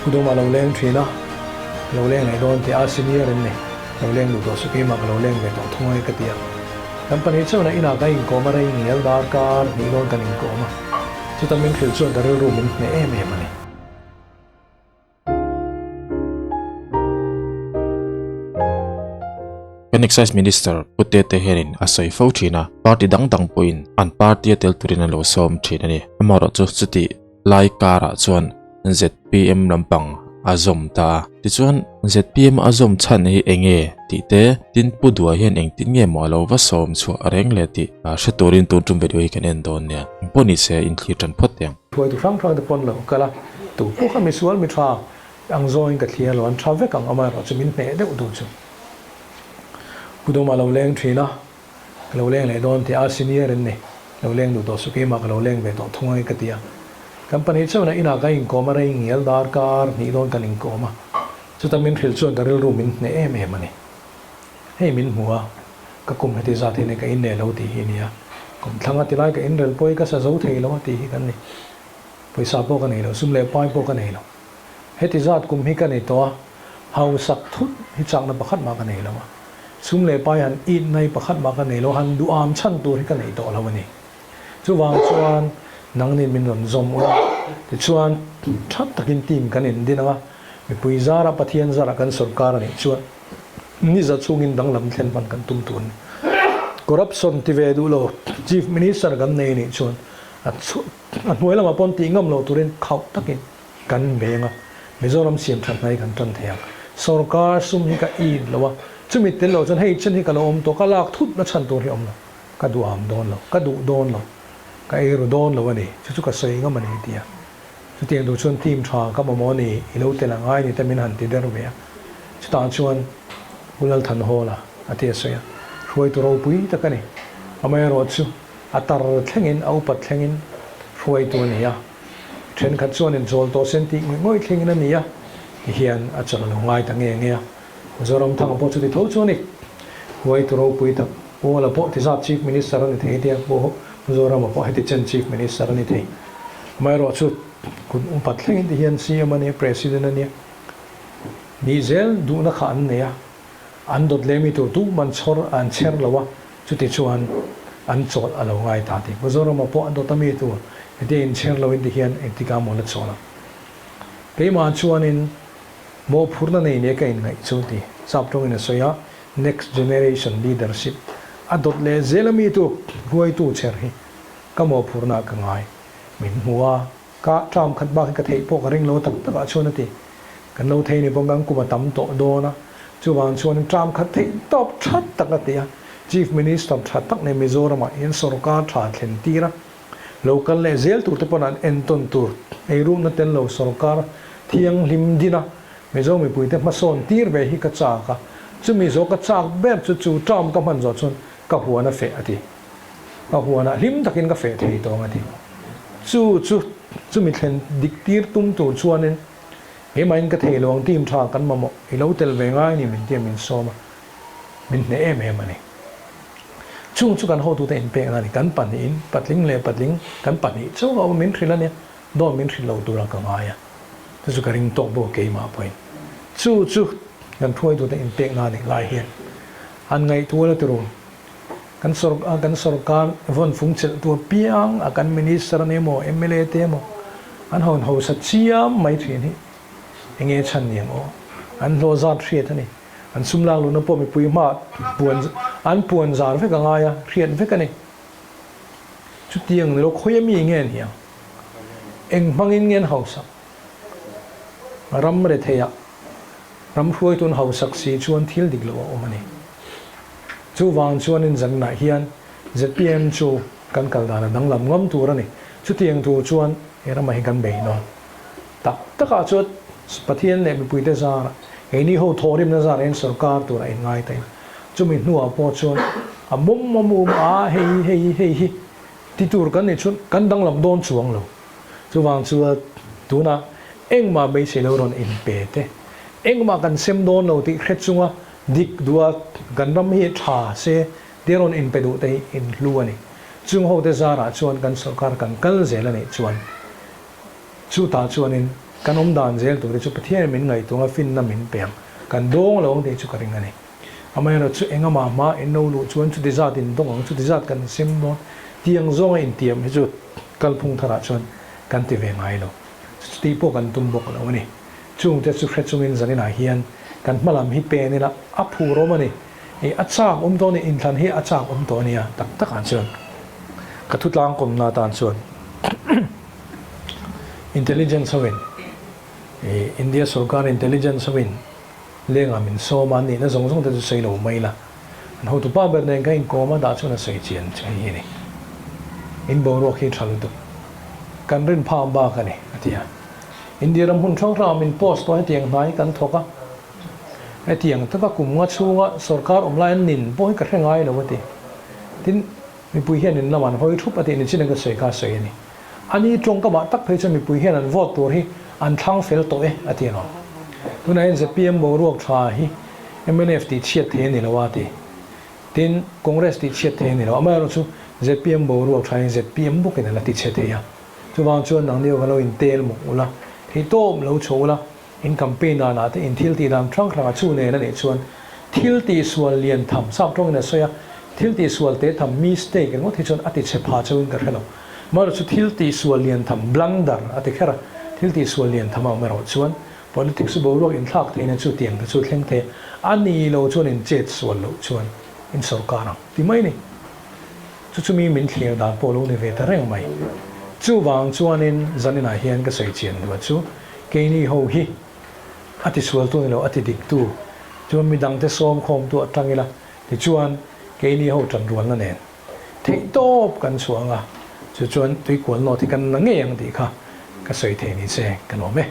Kudong malawleng trina lawleng lai don te senior in ne lawleng lu do suki mak lawleng ve to thungai ka tia company chona ina ka in ko marai ngel dar kar ni don kan in ko ma chutamin khil chuan daril room in ne em ani Excise Minister Pu Tetea Hmarin asoi fo thina party dang puin an party tel turina lo som thina ni amaro chu chuti lai kara chuan ZPM lampang azom ta ti chuan ZPM azom chan hi enge ti te tin pudua hian eng tin nge mo lo va som chu reng le ti shaturin tu tum bedoi kan en don ne poni se in thli tran phot yang thoi tu rang rang de pon lo kala tu pu kha mi sual mi tha ang join ka thlia lo an trave kang amaro chu min ne de udu chu Kudong malawleng trina lawleng lai don te senior in ne lawleng lu do suki mak lawleng ve to thungai ka tia company chona ina ka in ko marai ngel dar kar ni don kan in ko ma chutamin khil chuan daril room in ne em ani hei min muwa ka kum heti za the ne ka in ne lo ti hi nia kum thlanga ti lai ka in rel poi ka sa zo thei lo ti hi kan ni paisa po ka nei lo sum le pai po ka nei lo heti zat kum hi ka nei to hau sak thut hi chang na pakhat ma ka nei lo sum le pai han in nei pakhat ma ka nei lo han du am chan tur hi ka nei to lo ni chu wang chuan nang nin min ron zom ula ti chuan that takin team kan in dinanga mi pui zara pathian zara kan sarkar ni chuan ni za chungin dang lam thlen ban kan tum tun corruption ti ve du lo chief minister kan nei ni chuan a hnuai lama pon ti ngam lo turin khau takin kan benga mizoram siam than nai kan tan thea sarkar sum hi ka in lowa chumi tel lo chon hei chen hi ka lo om to ka lak thut na chan tur hi om lo ka du am don lo ka du don lo ka ero don lo ani chu ka sei ngam ani tia chu tiang do chon team tha ka mo ni i lo te la ngai ni te min han ti der ve chu ta chuan ulal than hola ate soya roi to ro pui ta ka ni amai ro chu atar thlengin au pat thlengin roi to ni ya then khat chuan in jol to sen ti ngoi thlengin ani ya hian a chal lo ngai ta nge nge zorom thang po chu ti tho chu ni roi to ro pui ta ola po ti za chief minister ni the dia po zoram po heti chen chief minister ni the mai ro chu kun pat thlengin ti hian siam ani president ani ni zel duhna kha an ne ya an dot lemi to tu man chor an cher lawa chu ti chuan an chol alo ngai ta ti zoram po an dot ami tu heti in cher lo in ti hian etika mo la chola ke ma chuan in mo phurna nei ne ka in ngai chu ti saptong in soya next generation leadership adot le zelami tu huai tu cher hi ka mo phurna ka ngai min huwa ka tram khat ba ka thei po ka ring lo tak tak chuna ti kan lo thei ni bongang kuma tam to do na chu wang chuan tram khat thei top that tak na ti chief minister that tak ne mizoram in sarkar tha thlen tira local le zel tur te pon an enton tur ei room na ten lo sarkar thiang lim dina mezo mi puite ma son tir ve hi ka cha ka chu mi zo ka chak ber chu chu tram ka man zo chun ka huana fe ati ka huana lim takin ka fe thei to ngati chu mi thlen dik tir tum tu chuanin he main ka thei long tim tha kan mamo i lo tel ve ngai ni min tiam min soma min ne em ani chu kan ho tu te in pe ani kan pan in patling le patling kan pan ni chu ga min thila ne do min thilo tu ra ka ngai chu ka ring to bo ke ma point chu kan thoi tu te in pe nga ni lai hian an ngai tu la tu kan sarkar von phung chel tu piang akan minister ne mo MLA te mo an hon ho sa siam mai thrin hi enge chan niang o an lo za thriat ani an sumlang lu na po mi pui ma puan zar ve ka nga ya thriat ve ka ni chu tiang lo khoyami nge ni eng mangin ngen hausa ram re theya ram huai tun hausak si chuan thil dik lo o mani chu wang chuan in zang na hian ZPM chu kan kal dana dang lam ngom tur ani chu tiang tu chuan era mai kan bei no tak taka chu pathian le mi puite za ei ho thorim na za ren sarkar tur ai ngai tai chu mi nuwa po chuan a mum a hei ti tur kan ni chun kan dang lam don chuang lo chu wang chu tuna eng ma bei se lo ron in pe te eng ma kan sem don lo ti khet chunga dik dua kan ram hi tha se deron in pedu te in luani chung ho te zara chuan kan sarkar kan kal zel ani chuan chu ta chuan in kan dan zel tu chu pathian min ngai tunga fin na min pem kan dong lawng te chu ka ring ani amai ro chu engama ma en no lu chuan chu dizat in dong chu dizat kan sim no tiang zonga in tiam hi chu kalphung thara chuan kan ti ve ngai lo ti po kan tum bok lo ani chung te chu khre chung in zanina hian kan malam hi pe ni la aphu ro mani e achak to ni in than hi achak to ni a tak tak an chuan ka thutlang kom na tan chuan intelligence win India sarkar intelligence win lenga min so man ni na zong zong te chu sei lo mai la an ho tu pa ber ne ka in koma da chu na sei chian chai hi ni in bo ro khi thal tu kan rin pha ba ka ni atia India ram hun thong ram in post to tiang nai kan thoka tiang ta ka kum nga chunga sarkar online nin boy ka hrengai lo wati tin mi pui hian in laman hoi thup ati ni chin ka sei ka sei ni ani tong ka ma tak phei chu mi pui hian an vote tur hi an thang fel to ati no tunai in pm bo ruak tha hi MNF ti chiat the ni lawati tin congress ti chiat the ni lo ama ro chu pm bo ruak tha pm buk in la ti chiat ya chu wang chuan nang neu lo in tel mo ula hi tom lo chola in campaign na te in thil ti dam thang thang chu ne na ni chuan thil ti sual lian tham sap tong na soya thil ti sual te tham mistake ngo thi chuan ati che pha chuin ka khelo mar chu thil ti sual lian tham blunder ati khera thil ti sual lian tham ma ro chuan politics bo lo in thak te na chu tiang te chu thleng te ani lo chuan in chet sual lo chuan in sarkar ti mai ni chu mi min thlir dan polo ni ve ta reng mai chu wang chuan in zanina hian ka sei chian wa chu ke ni ho hi ati sual tu ni lo ati dik tu chuan mi dang te som khom tu atangila ti chuan ke ni ho tan rual na nen thei top kan chuanga chu chuan tui kual no ti kan na nge ang ti kha ka sei the ni che kan o me